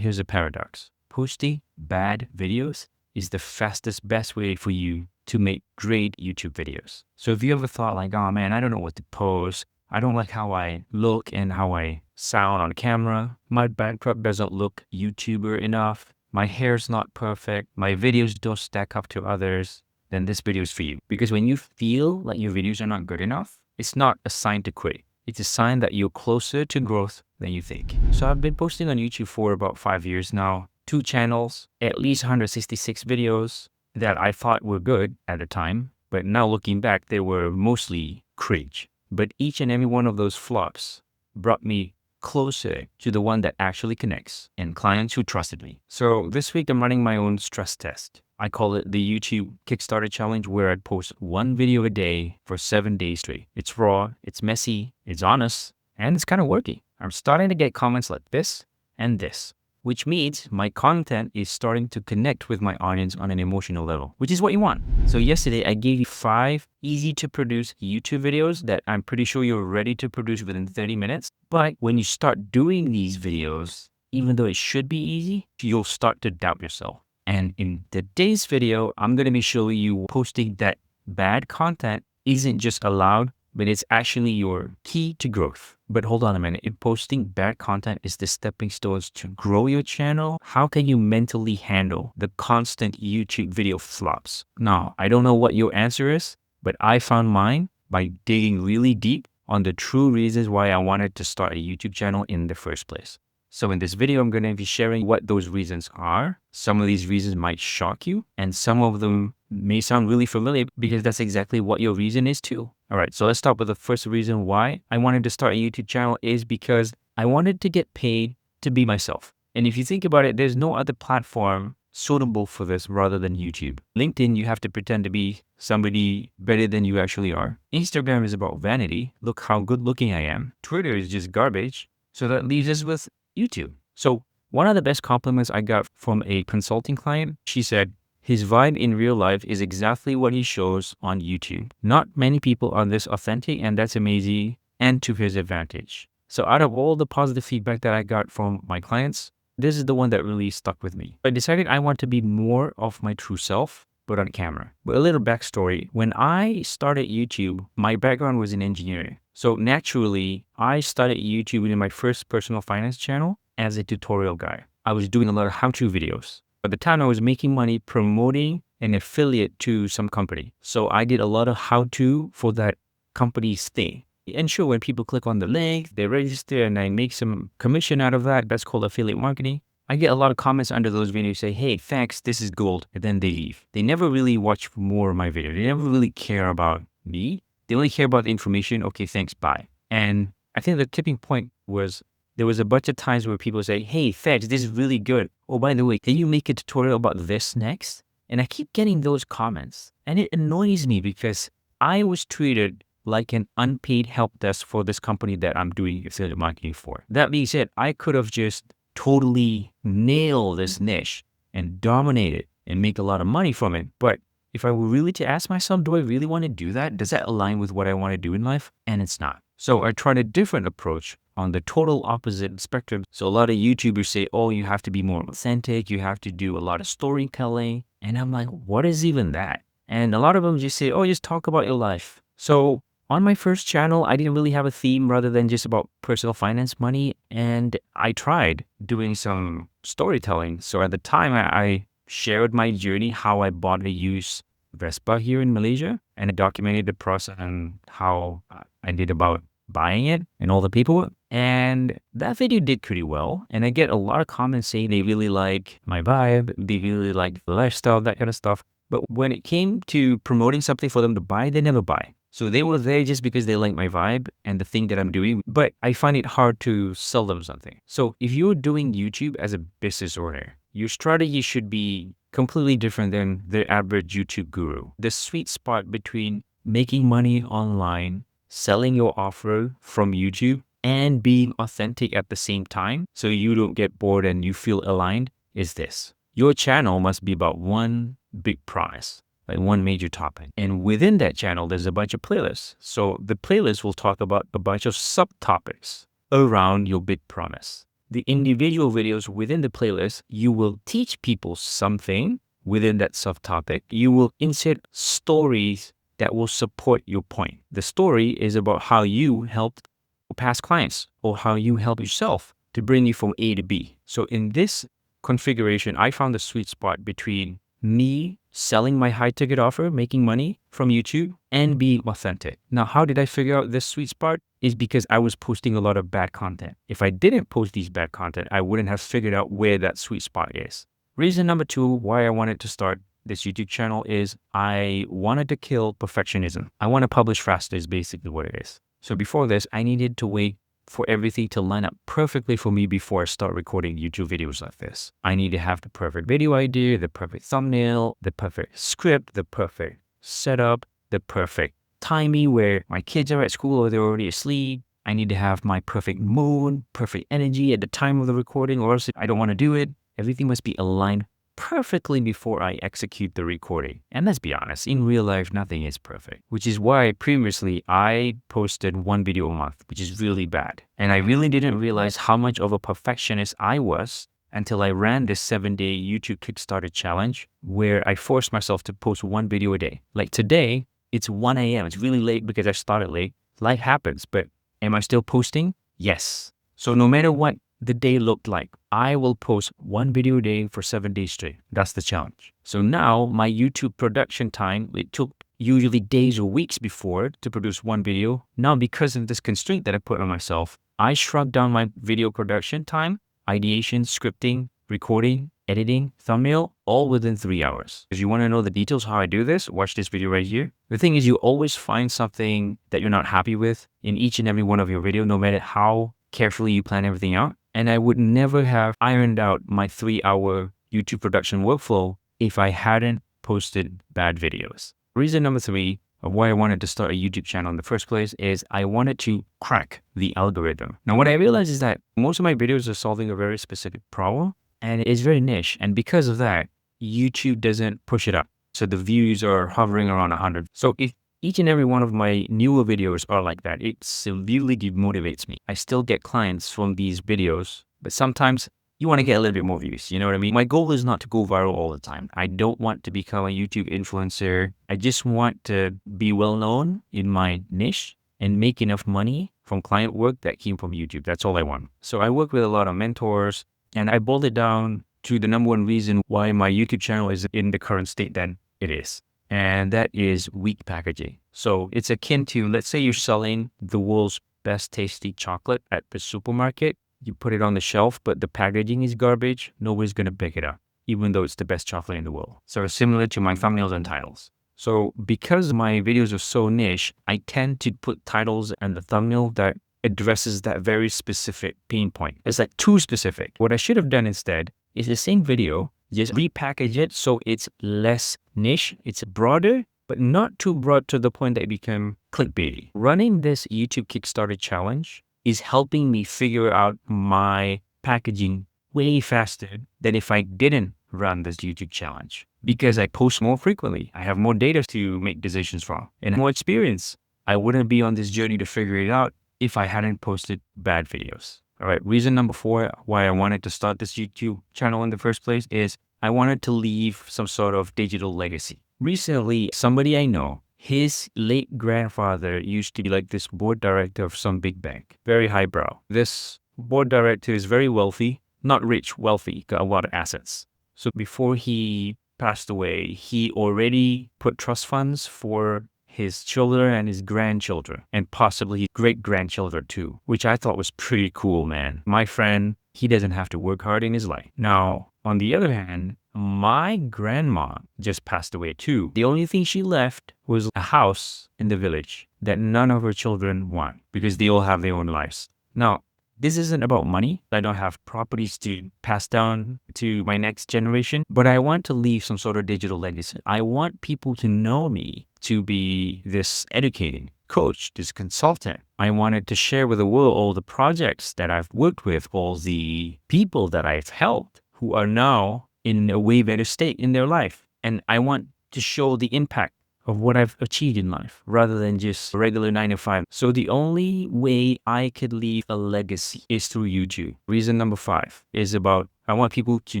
Here's a paradox. Posting bad videos is the fastest, best way for you to make great YouTube videos. So if you ever thought like, oh man, I don't know what to post. I don't like how I look and how I sound on camera. My backdrop doesn't look YouTuber enough. My hair's not perfect. My videos don't stack up to others. Then this video is for you. Because when you feel like your videos are not good enough, it's not a sign to quit. It's a sign that you're closer to growth than you think. So I've been posting on YouTube for about 5 years now. 2 channels, at least 166 videos that I thought were good at the time. But now looking back, they were mostly cringe. But each and every one of those flops brought me closer to the one that actually connects and clients who trusted me. So this week I'm running my own stress test. I call it the YouTube Kickstarter challenge, where I'd post 1 video a day for 7 days straight. It's raw, it's messy, it's honest, and it's kind of working. I'm starting to get comments like this and this, which means my content is starting to connect with my audience on an emotional level, which is what you want. So yesterday I gave you 5 easy to produce YouTube videos that I'm pretty sure you're ready to produce within 30 minutes. But when you start doing these videos, even though it should be easy, you'll start to doubt yourself. And in today's video, I'm going to be showing you posting that bad content isn't just allowed, but it's actually your key to growth. But hold on a minute, if posting bad content is the stepping stones to grow your channel, how can you mentally handle the constant YouTube video flops? Now, I don't know what your answer is, but I found mine by digging really deep on the true reasons why I wanted to start a YouTube channel in the first place. So in this video, I'm going to be sharing what those reasons are. Some of these reasons might shock you, and some of them may sound really familiar because that's exactly what your reason is too. All right, so let's start with the first reason why I wanted to start a YouTube channel is because I wanted to get paid to be myself. And if you think about it, there's no other platform suitable for this rather than YouTube. LinkedIn, you have to pretend to be somebody better than you actually are. Instagram is about vanity. Look how good looking I am. Twitter is just garbage. So that leaves us with YouTube. So one of the best compliments I got from a consulting client, she said, his vibe in real life is exactly what he shows on YouTube. Not many people are this authentic, and that's amazing and to his advantage. So out of all the positive feedback that I got from my clients, this is the one that really stuck with me. I decided I want to be more of my true self, but on camera. But a little backstory, when I started YouTube, my background was in engineering. So naturally, I started YouTube in my first personal finance channel as a tutorial guy. I was doing a lot of how-to videos. At the time, I was making money promoting an affiliate to some company. So I did a lot of how-to for that company's thing. And sure, when people click on the link, they register and I make some commission out of that. That's called affiliate marketing. I get a lot of comments under those videos say, hey, thanks, this is gold. And then they leave. They never really watch more of my video. They never really care about me. They only care about the information. Okay, thanks, bye. And I think the tipping point was there was a bunch of times where people say, hey, thanks, this is really good. Oh, by the way, can you make a tutorial about this next? And I keep getting those comments. And it annoys me because I was treated like an unpaid help desk for this company that I'm doing affiliate marketing for. That being said, I could have just totally nailed this niche and dominate it and make a lot of money from it. But if I were really to ask myself, do I really want to do that? Does that align with what I want to do in life? And it's not. So I tried a different approach on the total opposite spectrum. So a lot of YouTubers say, oh, you have to be more authentic. You have to do a lot of storytelling. And I'm like, what is even that? And a lot of them just say, oh, just talk about your life. So on my first channel, I didn't really have a theme rather than just about personal finance money. And I tried doing some storytelling. So at the time, I shared my journey, how I bought a used Vespa here in Malaysia, and I documented the process and how I did about buying it and all the paperwork. And that video did pretty well. And I get a lot of comments saying they really like my vibe, they really like the lifestyle, that kind of stuff. But when it came to promoting something for them to buy, they never buy. So they were there just because they like my vibe and the thing that I'm doing, but I find it hard to sell them something. So if you're doing YouTube as a business owner, your strategy should be completely different than the average YouTube guru. The sweet spot between making money online, selling your offer from YouTube, and being authentic at the same time so you don't get bored and you feel aligned is this. Your channel must be about one big promise, like one major topic. And within that channel, there's a bunch of playlists. So the playlist will talk about a bunch of subtopics around your big promise. the individual videos within the playlist, you will teach people something within that subtopic. You will insert stories that will support your point. The story is about how you helped past clients or how you help yourself to bring you from A to B. So in this configuration, I found the sweet spot between me selling my high ticket offer, making money from YouTube, and being authentic. Now, how did I figure out this sweet spot? Is because I was posting a lot of bad content. If I didn't post these bad content, I wouldn't have figured out where that sweet spot is. Reason number 2 why I wanted to start this YouTube channel is I wanted to kill perfectionism. I want to publish faster is basically what it is. So before this, I needed to wait for everything to line up perfectly for me before I start recording YouTube videos like this. I need to have the perfect video idea, the perfect thumbnail, the perfect script, the perfect setup, the perfect timing where my kids are at school or they're already asleep. I need to have my perfect mood, perfect energy at the time of the recording, or else I don't want to do it. Everything must be aligned perfectly before I execute the recording. And let's be honest, in real life, nothing is perfect, which is why previously I posted 1 video a month, which is really bad. And I really didn't realize how much of a perfectionist I was until I ran this 7-day YouTube Kickstarter challenge where I forced myself to post 1 video a day. Like today, it's 1 a.m. It's really late because I started late. Life happens, but am I still posting? Yes. So no matter what the day looked like, I will post 1 video a day for 7 days straight. That's the challenge. So now my YouTube production time, it took usually days or weeks before to produce 1 video. Now, because of this constraint that I put on myself, I shrunk down my video production time, ideation, scripting, recording, editing, thumbnail, all within 3 hours. If you want to know the details how I do this, watch this video right here. The thing is, you always find something that you're not happy with in each and every one of your videos, no matter how carefully you plan everything out. And I would never have ironed out my 3-hour YouTube production workflow if I hadn't posted bad videos. Reason number 3 of why I wanted to start a YouTube channel in the first place is I wanted to crack the algorithm. Now, what I realized is that most of my videos are solving a very specific problem and it's very niche. And because of that, YouTube doesn't push it up. So the views are hovering around 100. So if each and every one of my newer videos are like that, it severely demotivates me. I still get clients from these videos, but sometimes you want to get a little bit more views. You know what I mean? My goal is not to go viral all the time. I don't want to become a YouTube influencer. I just want to be well known in my niche and make enough money from client work that came from YouTube. That's all I want. So I work with a lot of mentors and I boiled it down to the number 1 reason why my YouTube channel is in the current state that it is. And that is weak packaging. So it's akin to, let's say you're selling the world's best tasty chocolate at the supermarket. You put it on the shelf, but the packaging is garbage. Nobody's going to pick it up, even though it's the best chocolate in the world. So it's similar to my thumbnails and titles. So because my videos are so niche, I tend to put titles and the thumbnail that addresses that very specific pain point. It's like too specific. What I should have done instead is the same video, just repackage it so it's less niche, it's broader, but not too broad to the point that it become clickbaity. Running this YouTube Kickstarter challenge is helping me figure out my packaging way faster than if I didn't run this YouTube challenge. Because I post more frequently, I have more data to make decisions from, and more experience. I wouldn't be on this journey to figure it out if I hadn't posted bad videos. All right, reason number 4 why I wanted to start this YouTube channel in the first place is I wanted to leave some sort of digital legacy. Recently, somebody I know, his late grandfather used to be like this board director of some big bank, very highbrow. This board director is very wealthy, not rich, wealthy, got a lot of assets. So before he passed away, he already put trust funds for his children and his grandchildren, and possibly his great-grandchildren too, which I thought was pretty cool, man. My friend, he doesn't have to work hard in his life. Now, on the other hand, my grandma just passed away too. The only thing she left was a house in the village that none of her children want because they all have their own lives. Now, this isn't about money. I don't have properties to pass down to my next generation, but I want to leave some sort of digital legacy. I want people to know me to be this educating coach, this consultant. I wanted to share with the world all the projects that I've worked with, all the people that I've helped who are now in a way better state in their life. And I want to show the impact of what I've achieved in life rather than just a regular 9 to 5. So the only way I could leave a legacy is through YouTube. Reason number 5 is about I want people to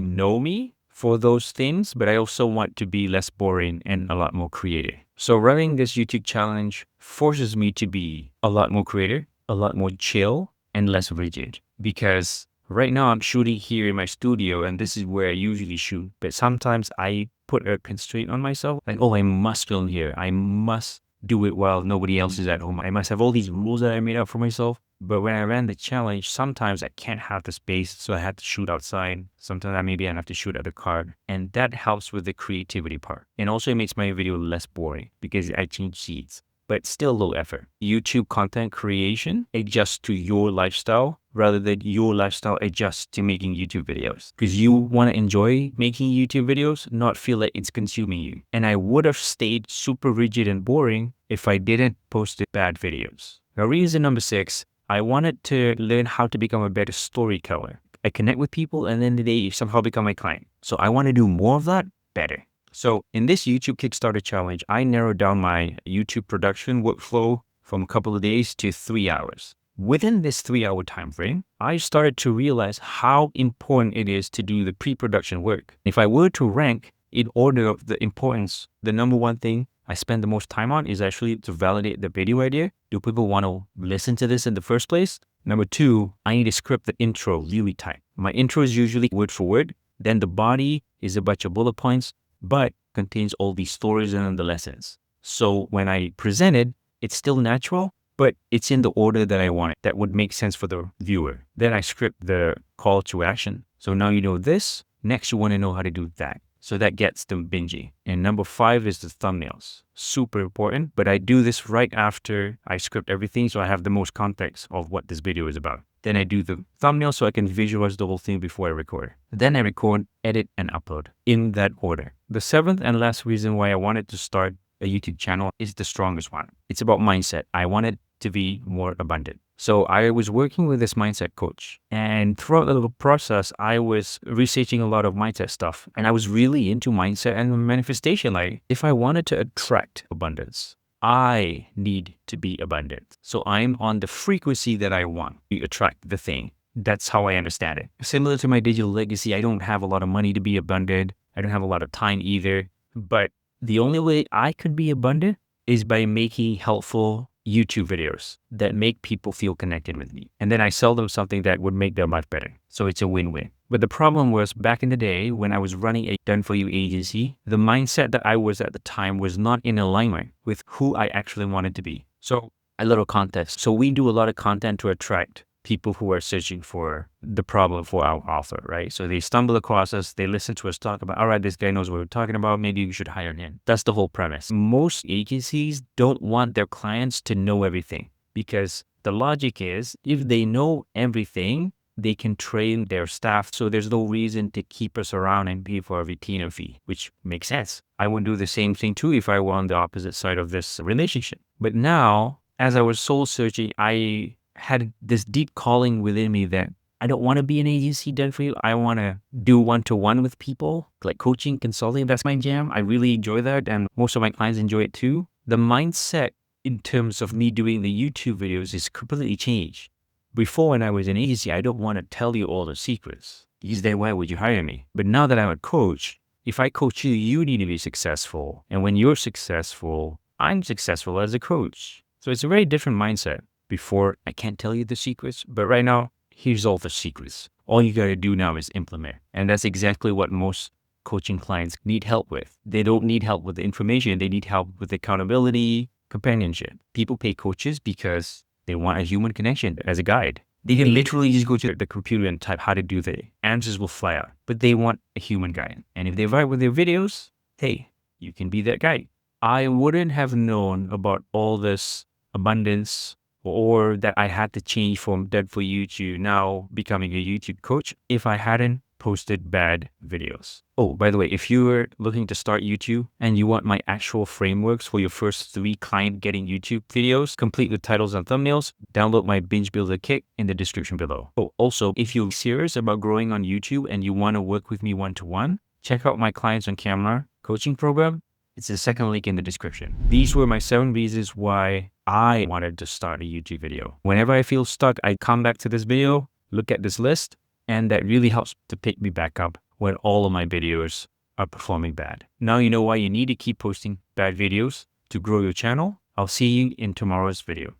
know me for those things, but I also want to be less boring and a lot more creative. So running this YouTube challenge forces me to be a lot more creative, a lot more chill, and less rigid. Because right now I'm shooting here in my studio and this is where I usually shoot. But sometimes I put a constraint on myself. Like, oh, I must film here. I must do it while nobody else is at home. I must have all these rules that I made up for myself. But when I ran the challenge, sometimes I can't have the space, so I had to shoot outside. Sometimes I have to shoot at the car. And that helps with the creativity part. And also it makes my video less boring because I change seats, but still low effort. YouTube content creation adjusts to your lifestyle rather than your lifestyle adjusts to making YouTube videos. Because you want to enjoy making YouTube videos, not feel like it's consuming you. And I would have stayed super rigid and boring if I didn't post bad videos. Now, reason number 6, I wanted to learn how to become a better storyteller. I connect with people and then they somehow become my client. So I want to do more of that better. So in this YouTube Kickstarter challenge, I narrowed down my YouTube production workflow from a couple of days to 3 hours. Within this 3-hour time frame, I started to realize how important it is to do the pre-production work. If I were to rank in order of the importance, the number one thing I spend the most time on is actually to validate the video idea. Do people want to listen to this in the first place? Number 2, I need to script the intro really tight. My intro is usually word for word. Then the body is a bunch of bullet points, but contains all these stories and the lessons. So when I present it, it's still natural, but it's in the order that I want it. That would make sense for the viewer. Then I script the call to action. So now you know this, next you want to know how to do that. So that gets them binging. And number 5 is the thumbnails. Super important, but I do this right after I script everything so I have the most context of what this video is about. Then I do the thumbnail so I can visualize the whole thing before I record. Then I record, edit, and upload in that order. The 7th and last reason why I wanted to start a YouTube channel is the strongest one. It's about mindset. I wanted to be more abundant. So I was working with this mindset coach, and throughout the process, I was researching a lot of mindset stuff, and I was really into mindset and manifestation. Like, if I wanted to attract abundance, I need to be abundant. So I'm on the frequency that I want to attract the thing. That's how I understand it. Similar to my digital legacy, I don't have a lot of money to be abundant. I don't have a lot of time either. But the only way I could be abundant is by making helpful YouTube videos that make people feel connected with me. And then I sell them something that would make their life better. So it's a win-win. But the problem was back in the day when I was running a done-for-you agency, the mindset that I was at the time was not in alignment with who I actually wanted to be. So a little context. So we do a lot of content to attract people who are searching for the problem for our author, right? So they stumble across us, they listen to us talk about, all right, this guy knows what we're talking about, maybe you should hire him. That's the whole premise. Most agencies don't want their clients to know everything because the logic is if they know everything, they can train their staff. So there's no reason to keep us around and pay for a retainer fee, which makes sense. I would do the same thing too if I were on the opposite side of this relationship. But now, as I was soul searching, I had this deep calling within me that I don't want to be an agency done for you. I want to do one-to-one with people, like coaching, consulting. That's my jam. I really enjoy that. And most of my clients enjoy it too. The mindset in terms of me doing the YouTube videos is completely changed. Before, when I was an agency, I don't want to tell you all the secrets. Is that why would you hire me? But now that I'm a coach, if I coach you, you need to be successful. And when you're successful, I'm successful as a coach. So it's a very different mindset. Before, I can't tell you the secrets, but right now, here's all the secrets. All you got to do now is implement. And that's exactly what most coaching clients need help with. They don't need help with the information. They need help with accountability, companionship. People pay coaches because they want a human connection as a guide. They can literally just go to the computer and type how to do the answers will fly out, but they want a human guide. And if they vibe with their videos, hey, you can be that guide. I wouldn't have known about all this abundance or that I had to change from dead for you to now becoming a YouTube coach if I hadn't posted bad videos. Oh, by the way, if you're looking to start YouTube and you want my actual frameworks for your first 3 client getting YouTube videos, complete with titles and thumbnails, download my Binge Builder Kit in the description below. Oh, also, if you're serious about growing on YouTube and you want to work with me one-to-one, check out my Clients on Camera coaching program. It's the second link in the description. These were my 7 reasons why I wanted to start a YouTube video. Whenever I feel stuck, I come back to this video, look at this list, and that really helps to pick me back up when all of my videos are performing bad. Now you know why you need to keep posting bad videos to grow your channel. I'll see you in tomorrow's video.